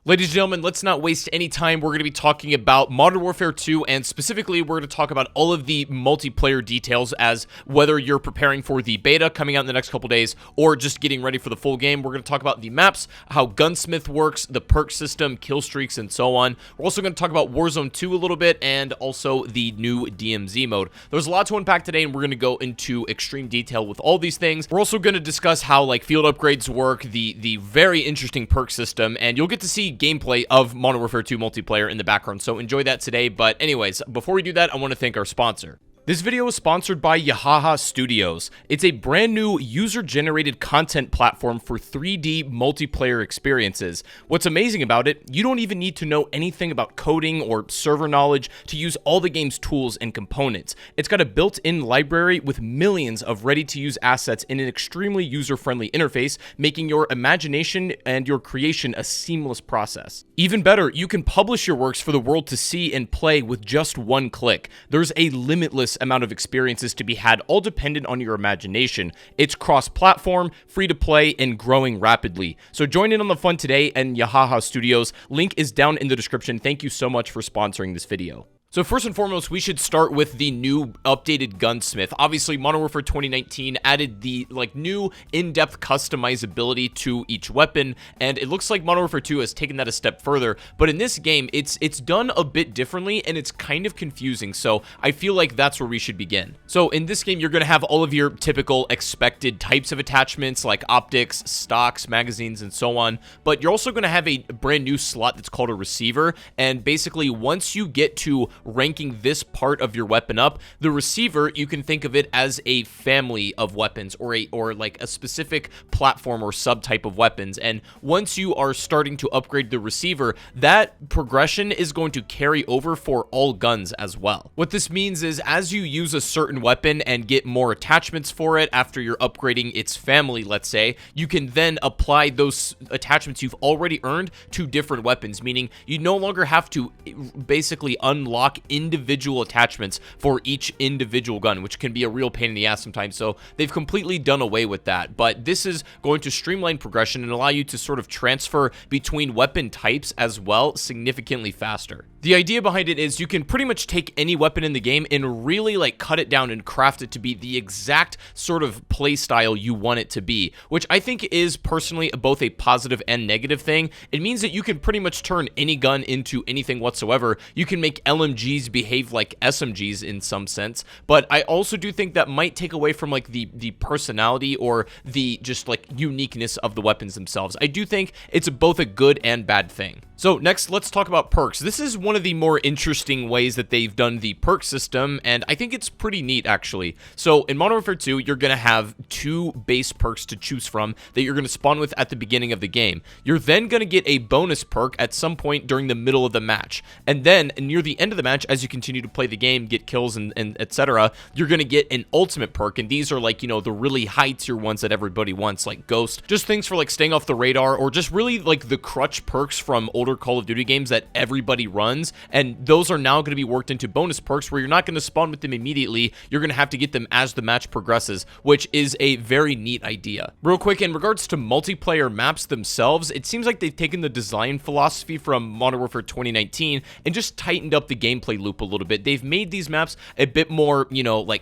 Ladies and gentlemen, let's not waste any time. We're going to be talking about Modern Warfare 2, and specifically, we're going to talk about all of the multiplayer details, as whether you're preparing for the beta coming out in the next couple days, or just getting ready for the full game. We're going to talk about the maps, how Gunsmith works, the perk system, kill streaks, and so on. We're also going to talk about Warzone 2 a little bit, and also the new DMZ mode. There's a lot to unpack today, and we're going to go into extreme detail with all these things. We're also going to discuss how, field upgrades work, the very interesting perk system, and you'll get to see gameplay of Modern Warfare 2 multiplayer in the background, so enjoy that today. But anyways, before we do that, I want to thank our sponsor. This video is sponsored by Yahaha Studios. It's a brand new user-generated content platform for 3D multiplayer experiences. What's amazing about it, you don't even need to know anything about coding or server knowledge to use all the game's tools and components. It's got a built-in library with millions of ready-to-use assets in an extremely user-friendly interface, making your imagination and your creation a seamless process. Even better, you can publish your works for the world to see and play with just one click. There's a limitless amount of experiences to be had, all dependent on your imagination. It's cross-platform, free to play, and growing rapidly. So join in on the fun today and Yahaha Studios. Link is down in the description. Thank you so much for sponsoring this video. So first and foremost, we should start with the new updated Gunsmith. Obviously, Modern Warfare 2019 added the new in-depth customizability to each weapon, and it looks like Modern Warfare 2 has taken that a step further. But in this game, it's done a bit differently, and it's kind of confusing. So I feel like that's where we should begin. So in this game, you're going to have all of your typical expected types of attachments like optics, stocks, magazines, and so on. But you're also going to have a brand new slot that's called a receiver, and basically once you get to ranking this part of your weapon up, the receiver, you can think of it as a family of weapons, or like a specific platform or subtype of weapons. And once you are starting to upgrade the receiver, that progression is going to carry over for all guns as well. What this means is, as you use a certain weapon and get more attachments for it after you're upgrading its family, let's say, you can then apply those attachments you've already earned to different weapons, meaning you no longer have to basically unlock individual attachments for each individual gun, which can be a real pain in the ass sometimes. So they've completely done away with that. But this is going to streamline progression and allow you to sort of transfer between weapon types as well significantly faster. The idea behind it is you can pretty much take any weapon in the game and really cut it down and craft it to be the exact sort of play style you want it to be, which I think is personally both a positive and negative thing. It means that you can pretty much turn any gun into anything whatsoever. You can make LMGs behave like SMGs in some sense, but I also do think that might take away from the personality or the just uniqueness of the weapons themselves. I do think it's both a good and bad thing. So next, let's talk about perks. This is one of the more interesting ways that they've done the perk system, and I think it's pretty neat, actually. So in Modern Warfare 2, you're going to have two base perks to choose from that you're going to spawn with at the beginning of the game. You're then going to get a bonus perk at some point during the middle of the match. And then near the end of the match, as you continue to play the game, get kills and etc., you're going to get an ultimate perk. And these are the really high tier ones that everybody wants, like Ghost. Just things for staying off the radar, or just really the crutch perks from older Call of Duty games that everybody runs, and those are now going to be worked into bonus perks where you're not going to spawn with them immediately. You're going to have to get them as the match progresses, which is a very neat idea. Real quick, in regards to multiplayer maps themselves, it seems like they've taken the design philosophy from Modern Warfare 2019 and just tightened up the gameplay loop a little bit. They've made these maps a bit more,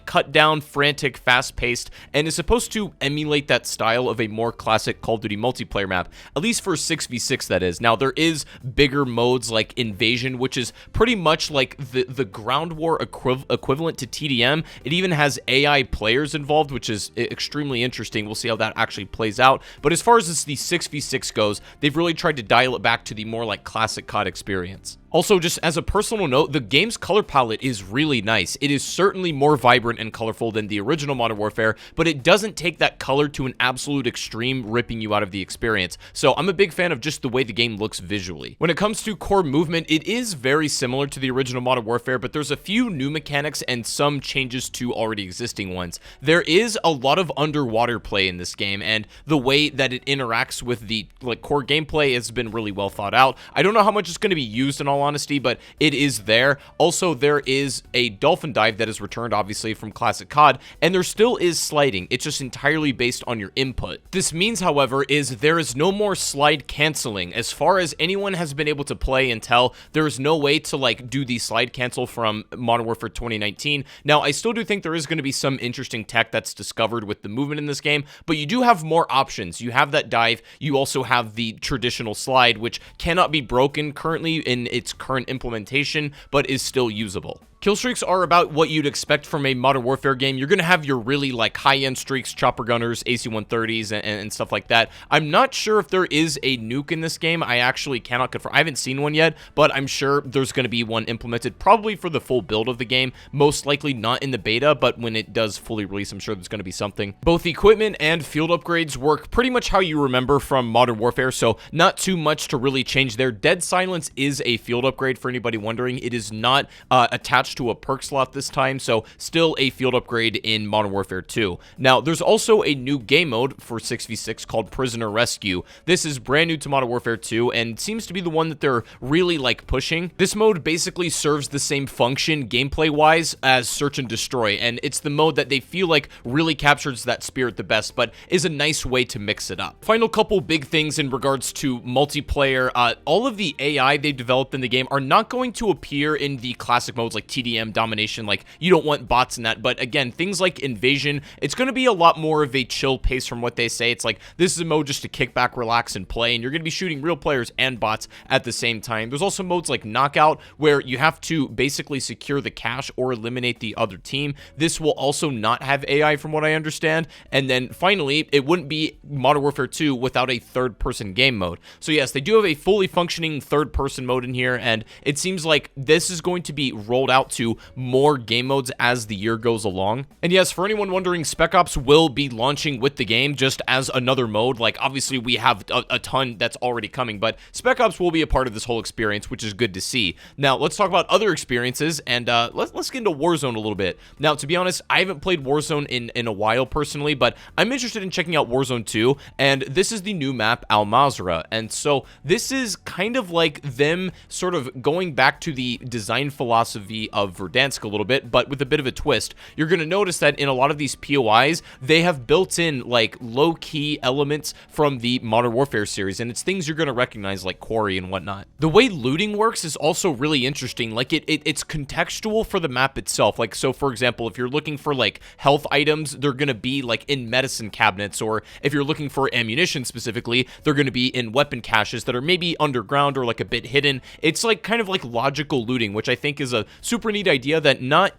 cut down, frantic, fast-paced, and is supposed to emulate that style of a more classic Call of Duty multiplayer map, at least for 6v6, that is. Now, there is bigger modes like Invasion, which is pretty much like the ground war equivalent to TDM. It even has AI players involved, which is extremely interesting. We'll see how that actually plays out. But as far as the 6v6 goes, they've really tried to dial it back to the more classic COD experience. Also, just as a personal note, the game's color palette is really nice. It is certainly more vibrant and colorful than the original Modern Warfare, but it doesn't take that color to an absolute extreme, ripping you out of the experience. So I'm a big fan of just the way the game looks visually. When it comes to core movement, it is very similar to the original Modern Warfare, but there's a few new mechanics and some changes to already existing ones. There is a lot of underwater play in this game, and the way that it interacts with the core gameplay has been really well thought out. I don't know how much it's going to be used in all honesty, but it is there. Also, there is a dolphin dive that is returned, obviously, from Classic COD, and there still is sliding. It's just entirely based on your input. This means, however, is there is no more slide canceling. As far as anyone has been able to play and tell, there is no way to, like, do the slide cancel from Modern Warfare 2019. Now, I still do think there is going to be some interesting tech that's discovered with the movement in this game, but you do have more options. You have that dive. You also have the traditional slide, which cannot be broken currently in its current implementation, but is still usable. Kill streaks are about what you'd expect from a Modern Warfare game. You're going to have your really, like, high-end streaks, chopper gunners, AC-130s, and stuff like that. I'm not sure if there is a nuke in this game. I actually cannot confirm. I haven't seen one yet, but I'm sure there's going to be one implemented, probably for the full build of the game. Most likely not in the beta, but when it does fully release, I'm sure there's going to be something. Both equipment and field upgrades work pretty much how you remember from Modern Warfare, so not too much to really change there. Dead Silence is a field upgrade, for anybody wondering. It is not attached to a perk slot this time, so still a field upgrade in Modern Warfare 2. Now, there's also a new game mode for 6v6 called Prisoner Rescue. This is brand new to Modern Warfare 2 and seems to be the one that they're really, like, pushing. This mode basically serves the same function gameplay-wise as Search and Destroy, and it's the mode that they feel like really captures that spirit the best, but is a nice way to mix it up. Final couple big things in regards to multiplayer. All of the AI they developed in the game are not going to appear in the classic modes like TDM, Domination. Like, you don't want bots in that, but again, things like Invasion, it's going to be a lot more of a chill pace from what they say. It's like, this is a mode just to kick back, relax, and play, and you're going to be shooting real players and bots at the same time. There's also modes like Knockout, where you have to basically secure the cache or eliminate the other team. This will also not have AI from what I understand, and then finally, it wouldn't be Modern Warfare 2 without a third-person game mode. So yes, they do have a fully functioning third-person mode in here, and it seems like this is going to be rolled out to more game modes as the year goes along. And yes, for anyone wondering, Spec Ops will be launching with the game just as another mode. Like, obviously we have a ton that's already coming, but Spec Ops will be a part of this whole experience, which is good to see. Now, let's talk about other experiences, and let's get into Warzone a little bit. Now, to be honest, I haven't played Warzone in a while personally, but I'm interested in checking out Warzone 2, and this is the new map, Mazrah. And so this is kind of like them sort of going back to the design philosophy of Verdansk a little bit, but with a bit of a twist. You're going to notice that in a lot of these POIs, they have built in, like, low-key elements from the Modern Warfare series, and it's things you're going to recognize, like Quarry and whatnot. The way looting works is also really interesting. Like, it's contextual for the map itself. Like, so for example, if you're looking for, like, health items, they're going to be, like, in medicine cabinets, or if you're looking for ammunition specifically, they're going to be in weapon caches that are maybe underground or, like, a bit hidden. It's, like, kind of like logical looting, which I think is a super neat idea that not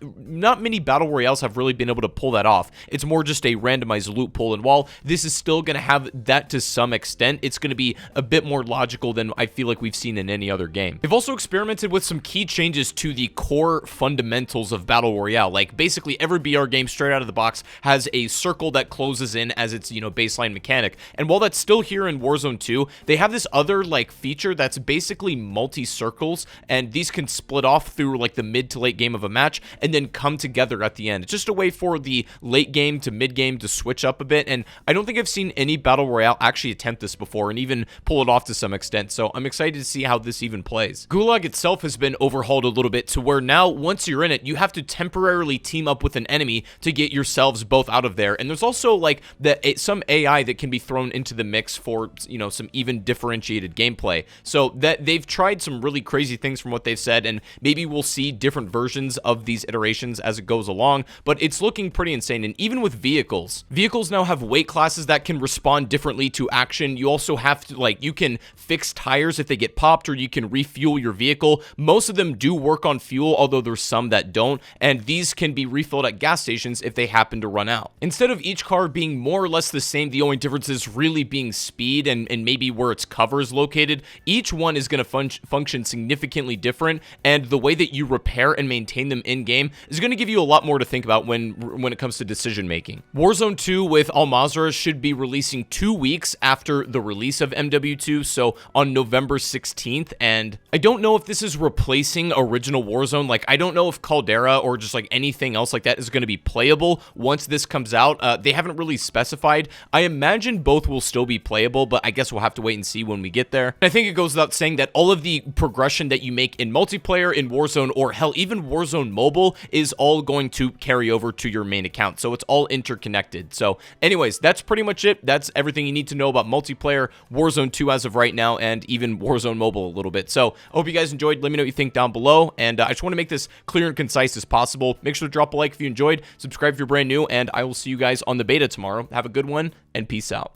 many battle royales have really been able to pull that off. It's more just a randomized loot pool, and while this is still going to have that to some extent, it's going to be a bit more logical than I feel like we've seen in any other game. They've also experimented with some key changes to the core fundamentals of battle royale. Like, basically every BR game straight out of the box has a circle that closes in as its, you know, baseline mechanic, and while that's still here in Warzone 2, they have this other, like, feature that's basically multi-circles, and these can split off through, like, the mid to late game of a match and then come together at the end. It's just a way for the late game to mid game to switch up a bit, and I don't think I've seen any battle royale actually attempt this before and even pull it off to some extent, so I'm excited to see how this even plays. Gulag itself has been overhauled a little bit to where now, once you're in it, you have to temporarily team up with an enemy to get yourselves both out of there, and there's also, like, some AI that can be thrown into the mix for, you know, some even differentiated gameplay. So that they've tried some really crazy things from what they've said, and maybe we'll see different versions of these iterations as it goes along, but it's looking pretty insane. And even with vehicles now have weight classes that can respond differently to action. You also have to, like, you can fix tires if they get popped, or you can refuel your vehicle. Most of them do work on fuel, although there's some that don't, and these can be refilled at gas stations if they happen to run out. Instead of each car being more or less the same, the only difference is really being speed and maybe where its cover is located. Each one is going to function significantly different, and the way that you repair and maintain them in-game is going to give you a lot more to think about when it comes to decision making. Warzone 2 with all Mazrah should be releasing 2 weeks after the release of MW2, so on November 16th, and I don't know if this is replacing original Warzone. Like, I don't know if Caldera or just like anything else like that is going to be playable once this comes out. They haven't really specified. I imagine both will still be playable, but I guess we'll have to wait and see when we get there. And I think it goes without saying that all of the progression that you make in multiplayer, in Warzone, or hell, even Warzone Mobile is all going to carry over to your main account. So it's all interconnected. So anyways, that's pretty much it. That's everything you need to know about multiplayer, Warzone 2 as of right now, and even Warzone Mobile a little bit. So I hope you guys enjoyed. Let me know what you think down below. And I just want to make this clear and concise as possible. Make sure to drop a like if you enjoyed, subscribe if you're brand new, and I will see you guys on the beta tomorrow. Have a good one, and peace out.